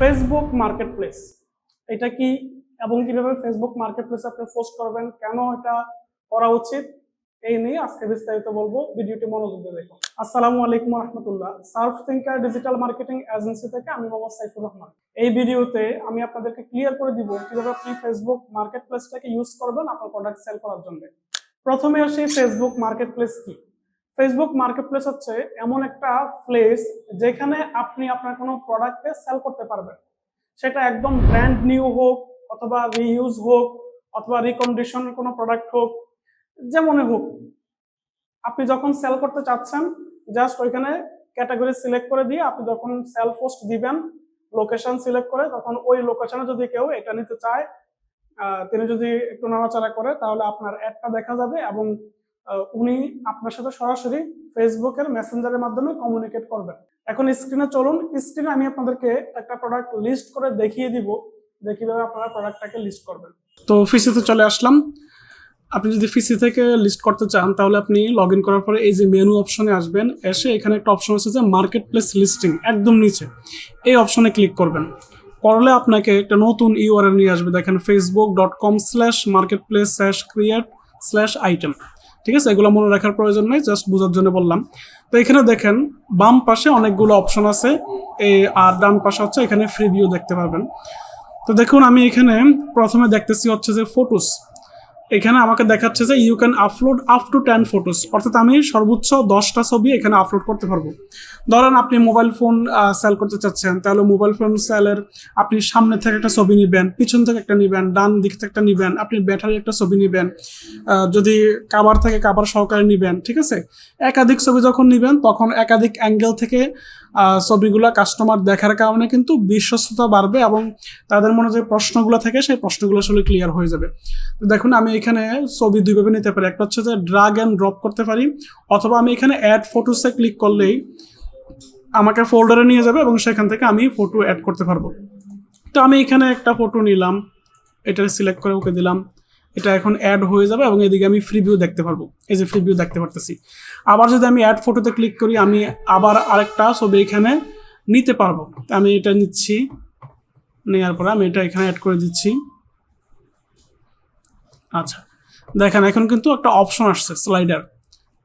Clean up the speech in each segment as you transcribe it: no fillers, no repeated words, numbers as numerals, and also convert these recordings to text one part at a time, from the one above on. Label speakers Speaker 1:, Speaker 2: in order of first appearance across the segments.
Speaker 1: Facebook marketplace এটা কি এবং কিভাবে ফেসবুক মার্কেটপ্লেসে আপনি পোস্ট করবেন, কেন এটা করা উচিত, এই নিয়ে আজকে বিস্তারিত বলবো। ভিডিওটি মনোযোগ দিয়ে দেখুন। আসসালামু আলাইকুম রহমতুল্লাহ। Surf Thinker digital marketing agency থেকে আমি মোহাম্মদ সাইফুর রহমান। এই ভিডিওতে আমি আপনাদেরকে ক্লিয়ার করে দিব কিভাবে আপনি ফেসবুক মার্কেটপ্লেসটাকে ইউজ করবেন আপনার প্রোডাক্ট সেল করার জন্য। প্রথমে আসি ফেসবুক মার্কেটপ্লেস কি। ফেসবুক মার্কেটপ্লেস হচ্ছে এমন একটা প্লেস যেখানে আপনি আপনার কোনো প্রোডাক্টকে সেল করতে পারবেন। সেটা একদম ব্র্যান্ড নিউ হোক অথবা রিইউজ হোক অথবা রিকন্ডিশনের কোনো প্রোডাক্ট হোক, যেমনই হোক, আপনি যখন সেল করতে চাচ্ছেন জাস্ট ওইখানে ক্যাটাগরি সিলেক্ট করে দিয়ে আপনি যখন সেল পোস্ট দিবেন, লোকেশন সিলেক্ট করে, তখন ওই লোকেশনে যদি কেউ এটা নিতে চায়, তিনি যদি একটু নাড়াচাড়া করে, তাহলে আপনার অ্যাডটা দেখা যাবে এবং উনি আপনার সাথে সরাসরি ফেসবুকের মেসেঞ্জারের মাধ্যমে কমিউনিকেট করবেন। এখন স্ক্রিনে চলুন। স্ক্রিনে আমি আপনাদেরকে একটা প্রোডাক্ট লিস্ট করে দেখিয়ে দিব যে কিভাবে আপনারা প্রোডাক্টটাকে লিস্ট করবেন। তো ফিসিতে চলে আসলাম। আপনি যদি ফিসি থেকে লিস্ট করতে চান তাহলে আপনি লগ ইন করার পরে এই যে মেনু অপশনে আসবেন, এসে এখানে একটা অপশন আছে যে মার্কেট প্লেস লিস্টিং, একদম নিচে এই অপশনে ক্লিক করবেন। করলে আপনাকে একটা নতুন ইউআরএল নিয়ে আসবে, দেখেন facebook.com/marketplace/create/item। ঠিক আছে, এগুলো মনে রাখার প্রয়োজন নেই, জাস্ট বোঝার জন্য বললাম। তো এখানে দেখেন বাম পাশে অনেকগুলো অপশন আছে, আর ডান পাশে হচ্ছে এখানে ফ্রি ভিউ দেখতে পারবেন। তো দেখুন আমি এখানে প্রথমে দেখতেছি হচ্ছে যে ফটোস। এখানে আমাকে দেখাচ্ছে যে you can upload up to 10 photos, অর্থাৎ আমি সর্বোচ্চ 10টা ছবি এখানে আপলোড করতে পারবো। ধরেন আপনি মোবাইল ফোন সেল করতে চাচ্ছেন, তাহলে মোবাইল ফোন সেলের আপনি সামনে থেকে একটা ছবি নেবেন, পিছন থেকে একটা নেবেন, ডান দিক থেকে একটা নেবেন, আপনি ব্যাটারি একটা ছবি নেবেন, যদি কাভার থেকে কাভার সহকারে নেবেন। ঠিক আছে, একাধিক ছবি যখন নেবেন তখন একাধিক অ্যাঙ্গেল থেকে ছবিগুলো কাস্টমার দেখার কারণে কিন্তু বিশ্বস্ততা বাড়বে এবং তাদের মনে যে প্রশ্নগুলো থাকে সেই প্রশ্নগুলো আসলে ক্লিয়ার হয়ে যাবে। তো দেখুন আমি এখানে ছবি দুইভাবে নিতে পারি, একটা হচ্ছে যে ড্রাগ অ্যান্ড ড্রপ করতে পারি, অথবা আমি এখানে অ্যাড ফটোসে ক্লিক করলেই আমাকে ফোল্ডারে নিয়ে যাবে এবং সেখান থেকে আমি ফটো অ্যাড করতে পারবো। তো আমি এখানে একটা ফটো নিলাম, এটা সিলেক্ট করে ওকে দিলাম, এটা এখন অ্যাড হয়ে যাবে এবং এদিকে আমি ফ্রি ভিউ দেখতে পারবো। এই যে ফ্রি ভিউ দেখতে পারতেছি। আবার যদি আমি অ্যাড ফটোতে ক্লিক করি, আমি আবার আরেকটা ছবি এখানে নিতে পারবো। আমি এটা নিচ্ছি, নেওয়ার পরে আমি এটা এখানে অ্যাড করে দিচ্ছি। আচ্ছা দেখেন এখন কিন্তু একটা অপশন আসছে স্লাইডার,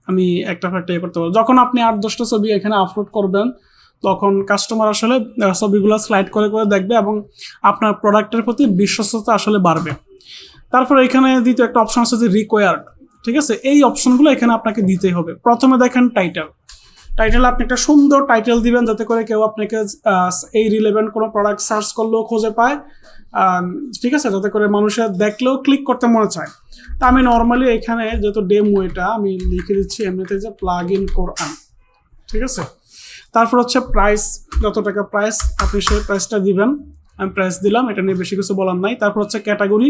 Speaker 1: আমি একটা করতে পারবো। যখন আপনি 8-10টা ছবি এখানে আপলোড করবেন তখন কাস্টমার আসলে ছবিগুলো স্লাইড করে করে দেখবে এবং আপনার প্রোডাক্টের প্রতি বিশ্বস্ততা আসলে বাড়বে। তারপরে এখানে দ্বিতীয় একটা অপশন আছে যে রিকোয়ার্ড। ঠিক আছে, এই অপশনগুলো এখানে আপনাকে দিতেই হবে। প্রথমে দেখেন টাইটেল আপনি একটা সুন্দর টাইটেল দিবেন যাতে করে কেউ আপনাকে এই রিলেভেন্ট কোনো প্রোডাক্ট সার্চ করলেও খুঁজে পায়। ঠিক আছে, যাতে করে মানুষের দেখলেও ক্লিক করতে মনে চায়। তা আমি নর্মালি এখানে যেহেতু ডেমো এটা আমি লিখে দিচ্ছি এমনিতে যে প্লাগ ইন কোরআন। ঠিক আছে, তারপর হচ্ছে প্রাইস, যত টাকা প্রাইস আপনি সেই প্রাইসটা দিবেন। আমি প্রাইস দিলাম, এটা নিয়ে বেশি কিছু বলার নাই। তারপর হচ্ছে ক্যাটাগরি,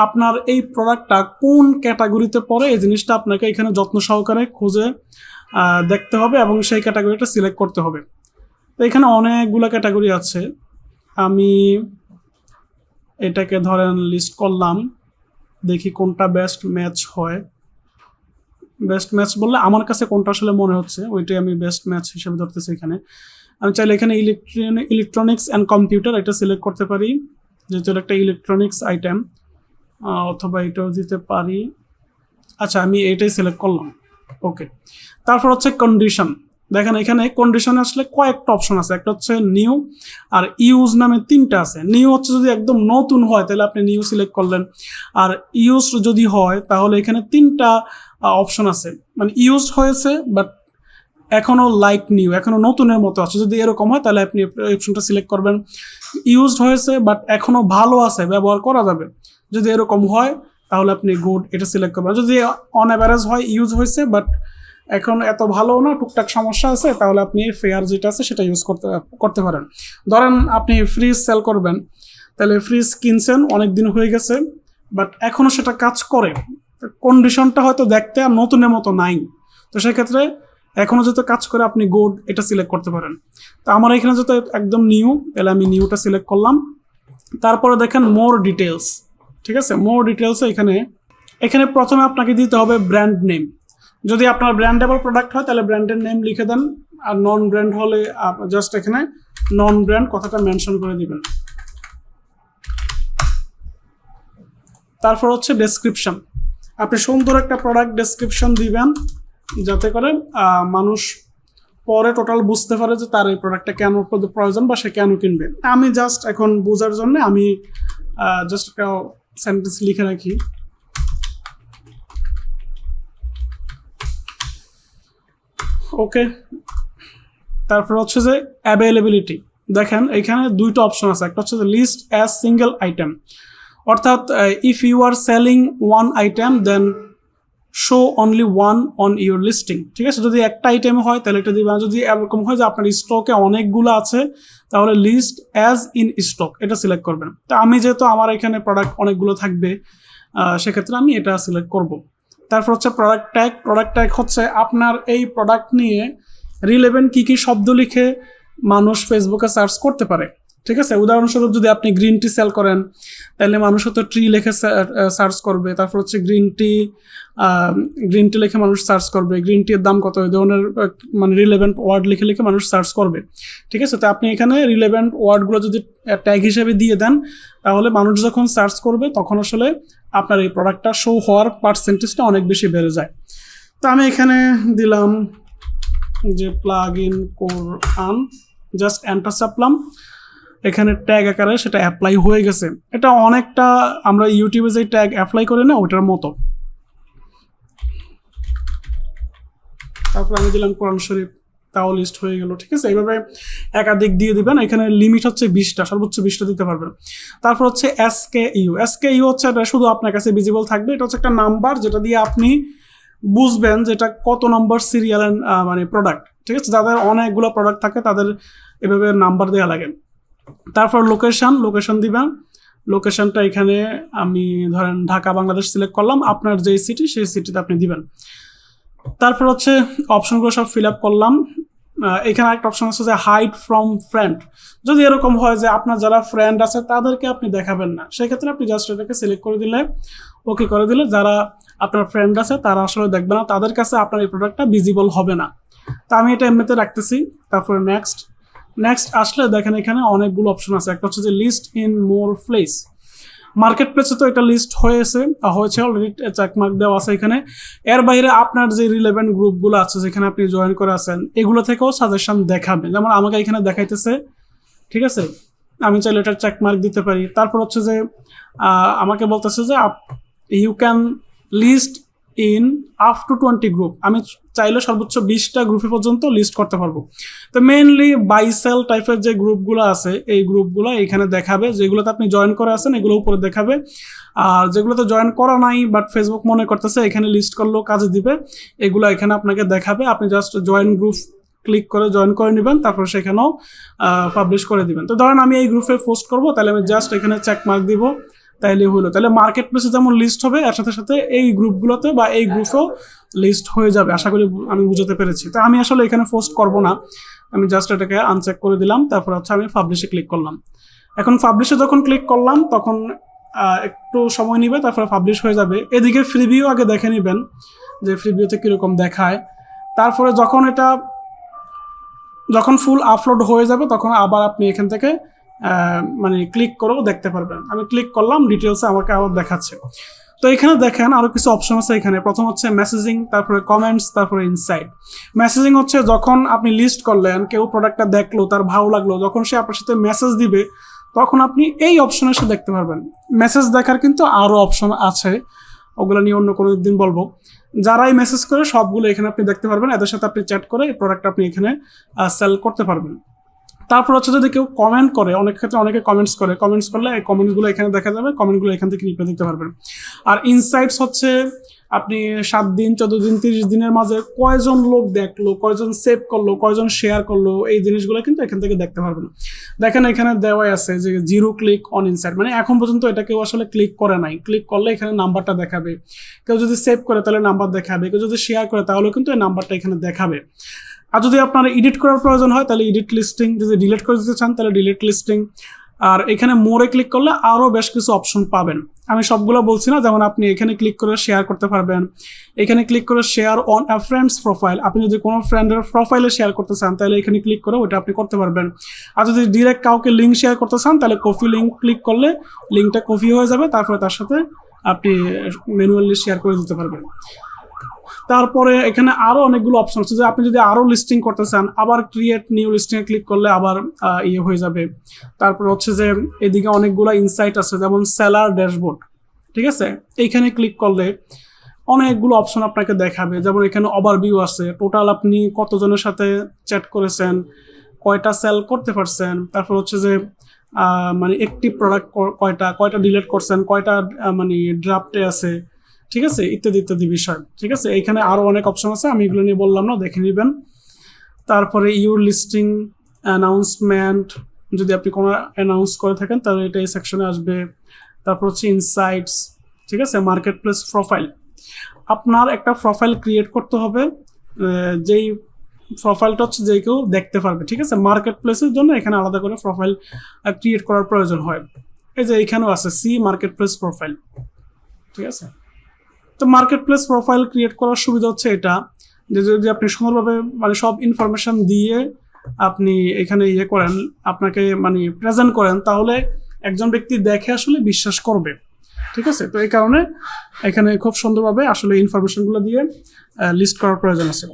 Speaker 1: আপনার এই প্রোডাক্টটা কোন ক্যাটাগরিতে পড়ে এই জিনিসটা আপনাকে এখানে যত্ন সহকারে খুঁজে দেখতে হবে এবং সেই ক্যাটাগরিটা সিলেক্ট করতে হবে। তো এখানে অনেকগুলো ক্যাটাগরি আছে, আমি এটাকে ধরেন লিস্ট করলাম, দেখি কোনটা বেস্ট ম্যাচ হয়। বেস্ট ম্যাচ বললে আমার কাছে কোনটা আসলে মনে হচ্ছে ওইটাই আমি বেস্ট ম্যাচ হিসেবে ধরতেছি। এখানে আমি চাইলে এখানে ইলেকট্রনিক্স অ্যান্ড কম্পিউটার এটা সিলেক্ট করতে পারি, যেহেতু একটা ইলেকট্রনিক্স আইটেম, অথবা এটাও দিতে পারি। আচ্ছা আমি এইটাই সিলেক্ট করলাম, ওকে। তারপর হচ্ছে কন্ডিশন, দেখেন এখানে কন্ডিশনে আসলে কয়েকটা অপশন আছে। একটা হচ্ছে নিউ আর ইউজ নামে 3টা আছে। নিউ হচ্ছে যদি একদম নতুন হয় তাহলে আপনি নিউ সিলেক্ট করলেন, আর ইউজ যদি হয় তাহলে এখানে 3টা অপশন আছে, মানে ইউজ হয়েছে বাট এখনো লাইক নিউ, এখনো নতুনের মতো আছে। যদি এরকম হয় তাহলে আপনি অপশনটা সিলেক্ট করবেন। ইউজড হয়েছে বাট এখনো ভালো আছে, ব্যবহার করা যাবে, যদি এরকম হয় তাহলে আপনি গুড এটা সিলেক্ট করবেন। যদি অন অ্যাভারেজ হয়, ইউজ হয়েছে বাট এখন এত ভালো না, টুকটাক সমস্যা আছে, তাহলে আপনি ফেয়ার যেটা আছে সেটা ইউজ করতে পারেন। ধরেন আপনি ফ্রিজ সেল করবেন, তাহলে ফ্রিজ কিনছেন অনেক দিন হয়ে গেছে বাট এখনও সেটা কাজ করে, কন্ডিশনটা হয়তো দেখতে আর নতুনের মতো নাই, তো সেক্ষেত্রে এখনও যত কাজ করে আপনি গুড এটা সিলেক্ট করতে পারেন। তো আমার এখানে যত একদম নিউ, তাহলে আমি নিউটা সিলেক্ট করলাম। তারপরে দেখেন মোর ডিটেলস। ঠিক আছে, মোর ডিটেলসে এখানে প্রথমে আপনাকে দিতে হবে ব্র্যান্ড নেম। যদি আপনার ব্র্যান্ডেবল প্রোডাক্ট হয় তাহলে ব্র্যান্ডের নেম লিখে দেন, আর নন ব্র্যান্ড হলে জাস্ট এখানে নন ব্র্যান্ড কথাটা মেনশন করে দিবেন। তারপর হচ্ছে ডেসক্রিপশন, আপনি সুন্দর একটা প্রোডাক্ট ডেসক্রিপশন দিবেন যাতে করে মানুষ পরে টোটাল বুঝতে পারে যে তার এই প্রোডাক্টটা কেন প্রয়োজন বা সে কেন কিনবে। আমি জাস্ট এখন বোঝার জন্য আমি জাস্ট একটা সেন্টেন্স লিখে রাখি। ওকে, তারপর হচ্ছে যে অ্যাভেলেবিলিটি, দেখেন এখানে দুইটা অপশন আছে, একটা হচ্ছে যে লিস্ট অ্যাজ সিঙ্গেল আইটেম, অর্থাৎ if you are selling one item then show only one on your listing. ঠিক আছে, যদি একটা আইটেম হয় তাহলে এটা দিবেন, যদি এরকম হয় যে আপনার স্টকে অনেকগুলো আছে তাহলে লিস্ট অ্যাজ ইন স্টক এটা সিলেক্ট করবেন। তো আমি যেহেতু আমার এখানে প্রোডাক্ট অনেকগুলো থাকবে সেক্ষেত্রে আমি এটা সিলেক্ট করব। তারপর হচ্ছে প্রোডাক্ট ট্যাগ, প্রোডাক্ট ট্যাগ হচ্ছে আপনার এই প্রোডাক্ট নিয়ে রিলেভেন্ট কী কী শব্দ লিখে মানুষ ফেসবুকে সার্চ করতে পারে। ঠিক আছে, উদাহরণস্বরূপ যদি আপনি গ্রিন টি সেল করেন তাহলে মানুষ হয়তো ট্রি লিখে সার্চ করবে, তারপর হচ্ছে গ্রিন টি লিখে মানুষ সার্চ করবে, গ্রিন টির দাম কত, এই ধরনের মানে রিলেভেন্ট ওয়ার্ড লিখে লিখে মানুষ সার্চ করবে। ঠিক আছে, তো আপনি এখানে রিলেভেন্ট ওয়ার্ডগুলো যদি ট্যাগ হিসেবে দিয়ে দেন তাহলে মানুষ যখন সার্চ করবে তখন আসলে আপনার এই প্রোডাক্টটা শো হওয়ার পার্সেন্টেজটা অনেক বেশি বেড়ে যায়। তো আমি এখানে দিলাম যে প্লাগ ইন কোরআন, জাস্ট এন্টার চাপলাম, এখানে ট্যাগ আকারে সেটা অ্যাপ্লাই হয়ে গেছে। এটা অনেকটা আমরা ইউটিউবে যে ট্যাগ অ্যাপ্লাই করি না ওটার মতো। তারপর আমি দিলাম কোরআন শরীফ, তাও লিস্ট হয়ে গেল। ঠিক আছে, এইভাবে একাধিক দিয়ে দিবেন। এখানে লিমিট হচ্ছে 20টা, সর্বোচ্চ 20টা দিতে পারবেন। তারপর হচ্ছে SKU হচ্ছে এটা শুধু আপনার কাছে ভিজিবল থাকবে, এটা হচ্ছে একটা নাম্বার যেটা দিয়ে আপনি বুঝবেন যে এটা কত নম্বর সিরিয়াল মানে প্রোডাক্ট। ঠিক আছে, যাদের অনেকগুলো প্রোডাক্ট থাকে তাদের এভাবে নাম্বার দেওয়া লাগে। তারপর লোকেশন দিবেন, লোকেশনটা এখানে আমি ধরেন ঢাকা বাংলাদেশ সিলেক্ট করলাম, আপনার যেই সিটি সেই সিটিতে আপনি দিবেন। তারপর হচ্ছে অপশনগুলো সব ফিল আপ করলাম। এখানে একটা অপশন আছে যে হাইড ফ্রম ফ্রেন্ড, যদি এরকম হয় যে আপনার যারা ফ্রেন্ড আছে তাদেরকে আপনি দেখাবেন না, সেক্ষেত্রে আপনি জাস্ট এটাকে সিলেক্ট করে দিলে, ওকে করে দিলে যারা আপনার ফ্রেন্ড আছে তারা আসলে দেখবে না, তাদের কাছে আপনার এই প্রোডাক্টটা ভিজিবল হবে না। তা আমি এটা এমনিতে রাখতেছি। তারপরে নেক্সট আসলে দেখেন এখানে অনেকগুলো অপশন আছে, একটা হচ্ছে যে list in more place. Market প্লেসে তো এটা লিস্ট হয়েছে অলরেডি, চেকমার্ক দেওয়া আছে এখানে। এর বাইরে আপনার যে রিলেভেন্ট গ্রুপগুলো আছে যেখানে আপনি জয়েন করে আছেন এগুলো থেকেও সাজেশন দেখাবে, যেমন আমাকে এখানে দেখাইতেছে। ঠিক আছে, আমি চাইলে এটা চেকমার্ক দিতে পারি। তারপর হচ্ছে যে আমাকে বলতেছে যে you can list in up to 20 group, আমি চাইলে সর্বোচ্চ 20টা গ্রুপে পর্যন্ত লিস্ট করতে পারবো। তো মেইনলি বাই সেল টাইপের যে গ্রুপগুলো আছে এই গ্রুপগুলো এখানে দেখাবে, যেগুলোতে আপনি জয়েন করে আছেন এগুলো উপরে দেখাবে, আর যেগুলোতে জয়েন করা নাই বাট ফেসবুক মনে করতেছে এখানে লিস্ট করলেও কাজে দিবে এগুলো এখানে আপনাকে দেখাবে। আপনি জাস্ট জয়েন গ্রুপ ক্লিক করে জয়েন করে নেবেন, তারপর সেখানেও পাবলিশ করে দিবেন। তো ধরেন আমি এই গ্রুপে পোস্ট করবো, তাহলে আমি জাস্ট এখানে চেকমার্ক দিব, তাইলে হলো। তাহলে মার্কেট প্লেসে যেমন লিস্ট হবে এর সাথে সাথে এই গ্রুপগুলোতে বা এই গ্রুপেও লিস্ট হয়ে যাবে, আশা করি আমি বুঝতে পেরেছি। তো আমি আসলে এখানে পোস্ট করব না, আমি জাস্ট এটাকে আনচেক করে দিলাম, তারপর হচ্ছে আমি পাবলিশে ক্লিক করলাম। এখন পাবলিশে যখন ক্লিক করলাম তখন একটু সময় নিবে, তারপরে পাবলিশ হয়ে যাবে। এদিকে ফ্রিভিউ আগে দেখে নেবেন যে ফ্রিভিউতে কীরকম দেখায়। তারপরে যখন ফুল আপলোড হয়ে যাবে তখন আবার আপনি এখান থেকে মানে ক্লিক করেও দেখতে পারবেন। আমি ক্লিক করলাম, ডিটেলসে আমাকে আবার দেখাচ্ছে। তো এখানে দেখেন আরও কিছু অপশন আছে এখানে। প্রথম হচ্ছে মেসেজিং, তারপরে কমেন্টস, তারপরে ইনসাইট। মেসেজিং হচ্ছে যখন আপনি লিস্ট করলেন, কেউ প্রোডাক্টটা দেখলো, তার ভালো লাগলো, যখন সে আপনার সাথে মেসেজ দিবে তখন আপনি এই অপশনে এসে দেখতে পারবেন। মেসেজ দেখার কিন্তু আরও অপশন আছে, ওগুলো নিয়ে অন্য কোনো দিন বলবো। যারাই মেসেজ করে সবগুলো এখানে আপনি দেখতে পারবেন, এদের সাথে আপনি চ্যাট করে এই প্রোডাক্টটা আপনি এখানে সেল করতে পারবেন। তারপর হচ্ছে যদি কেউ কমেন্ট করে, অনেক ক্ষেত্রে অনেকে কমেন্টস করলে এই কমেন্টগুলো এখানে দেখা যাবে, কমেন্টগুলো এখান থেকে রিপ্লাই দিতে পারবেন। আর ইনসাইটস হচ্ছে আপনি 7 দিন 14 দিন 30 দিনের মাঝে কয়জন লোক দেখলো, কয়জন সেভ করলো, কয়জন শেয়ার করলো, এই জিনিসগুলো কিন্তু এখান থেকে দেখতে পারবেন। দেখেন এখানে দেওয়াই আছে যে 0 ক্লিক অন ইনসাইট, মানে এখন পর্যন্ত এটা কেউ আসলে ক্লিক করে নাই। ক্লিক করলে এখানে নাম্বারটা দেখাবে, কেউ যদি সেভ করে তাহলে নাম্বার দেখাবে, কেউ যদি শেয়ার করে তাহলেও কিন্তু এই নাম্বারটা এখানে দেখাবে। আর যদি আপনার এডিট করার প্রয়োজন হয় তাহলে এডিট লিস্টিং, যদি ডিলিট করে দিতে চান তাহলে ডিলিট লিস্টিং, আর এখানে মোরে ক্লিক করলে আরও বেশ কিছু অপশন পাবেন, আমি সবগুলো বলছি না। যেমন আপনি এখানে ক্লিক করে শেয়ার করতে পারবেন, এখানে ক্লিক করে share on a friends profile, আপনি যদি কোনো ফ্রেন্ডের প্রোফাইলে শেয়ার করতে চান তাহলে এখানে ক্লিক করে ওটা আপনি করতে পারবেন। আর যদি ডিরেক্ট কাউকে লিঙ্ক শেয়ার করতে চান তাহলে কপি লিঙ্ক ক্লিক করলে লিঙ্কটা কপি হয়ে যাবে, তারপরে তার সাথে আপনি ম্যানুয়ালি শেয়ার করে দিতে পারবেন। তারপরে এখানে আরো অনেকগুলো অপশন আছে, যে আপনি যদি আরো লিস্টিং করতে চান আবার ক্রিয়েট নিউ লিস্টিং এ ক্লিক করলে আবার ইয়ে হয়ে যাবে। তারপর হচ্ছে যে এদিকে অনেকগুলো ইনসাইট আছে, যেমন সেলার ড্যাশবোর্ড, ঠিক আছে, এইখানে ক্লিক করলে অনেকগুলো অপশন আপনাকে দেখাবে। যেমন এখানে ওভারভিউ আছে, টোটাল আপনি কতজনের সাথে চ্যাট করেছেন, কয়টা সেল করতে পারছেন, তারপর হচ্ছে যে মানে একটি প্রোডাক্ট কয়টা কয়টা ডিলিট করছেন, কয়টা মানে ড্রাফটে আছে, ঠিক আছে, ইত্যাদি ইত্যাদি বিষয়। ঠিক আছে, এখানে আরো অনেক অপশন আছে, আমি এগুলো নিয়ে বললাম না, দেখে নেবেন। তারপরে ইউর লিস্টিং অ্যানাউন্সমেন্ট, যদি আপনি কোনো অ্যানাউন্স করে থাকেন তাহলে এটা এই সেকশনে আসবে। তারপর হচ্ছে ইনসাইটস, ঠিক আছে, মার্কেট প্লেস প্রোফাইল, আপনার একটা প্রোফাইল ক্রিয়েট করতে হবে, যেই প্রোফাইলটা হচ্ছে যে কেউ দেখতে পারবে। ঠিক আছে, মার্কেট প্লেসের জন্য এখানে আলাদা করে প্রোফাইল ক্রিয়েট করার প্রয়োজন হয়। এই যে এখানেও আছে সি মার্কেট প্লেস প্রোফাইল, ঠিক আছে। তো মার্কেট প্লেস প্রোফাইল ক্রিয়েট করার সুবিধা হচ্ছে এটা, যে যদি আপনি সুন্দরভাবে মানে সব ইনফরমেশন দিয়ে আপনি এখানে ইয়ে করেন, আপনাকে মানে প্রেজেন্ট করেন, তাহলে একজন ব্যক্তি দেখে আসলে বিশ্বাস করবে। ঠিক আছে, তো এই কারণে এখানে খুব সুন্দরভাবে আসলে ইনফরমেশনগুলো দিয়ে লিস্ট করার প্রয়োজন আছে।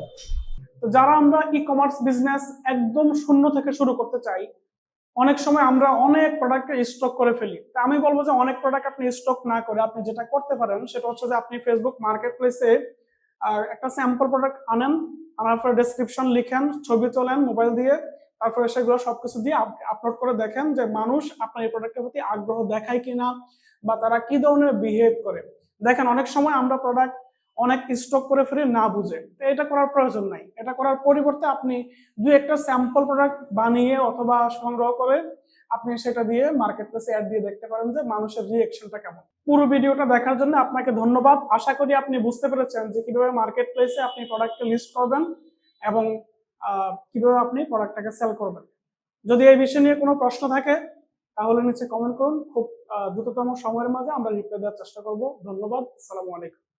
Speaker 1: তো যারা আমরা ই কমার্স বিজনেস একদম শূন্য থেকে শুরু করতে চাই, অনেক সময় আমরা অনেক প্রোডাক্ট স্টক করে ফেলি। তা আমি বলবো যে অনেক প্রোডাক্ট আপনি স্টক না করে আপনি যেটা করতে পারেন সেটা হচ্ছে যে আপনি ফেসবুক মার্কেট প্লেসে একটা স্যাম্পল প্রোডাক্ট আনেন, আনার পরে ডেসক্রিপশন লিখেন, ছবি তোলেন মোবাইল দিয়ে, তারপরে সেগুলো সবকিছু দিয়ে আপলোড করে দেখেন যে মানুষ আপনার এই প্রোডাক্টের প্রতি আগ্রহ দেখায় কিনা, বা তারা কি ধরনের বিহেভ করে। দেখেন অনেক সময় আমরা প্রোডাক্ট অনেক স্টক করে ফেলি না বুঝে, তো এটা করার প্রয়োজন নাই। এটা করার পরিবর্তে আপনি দুই একটা স্যাম্পল প্রোডাক্ট বানিয়ে অথবা সংগ্রহ করে আপনি সেটা দিয়ে মার্কেট প্লেসে অ্যাড দিয়ে দেখতে পারেন যে মানুষের রিঅ্যাকশনটা কেমন। পুরো ভিডিওটা দেখার জন্য আপনাকে ধন্যবাদ। আশা করি আপনি বুঝতে পেরেছেন যে কিভাবে মার্কেট প্লেসে আপনি প্রোডাক্টকে লিস্ট করবেন এবং কিভাবে আপনি প্রোডাক্টটাকে সেল করবেন। যদি এই বিষয় নিয়ে কোনো প্রশ্ন থাকে তাহলে নিচে কমেন্ট করুন, খুব দ্রুততম সময়ের মাঝে আমরা রিপ্লাই দেওয়ার চেষ্টা করব। ধন্যবাদ, আসসালামু আলাইকুম।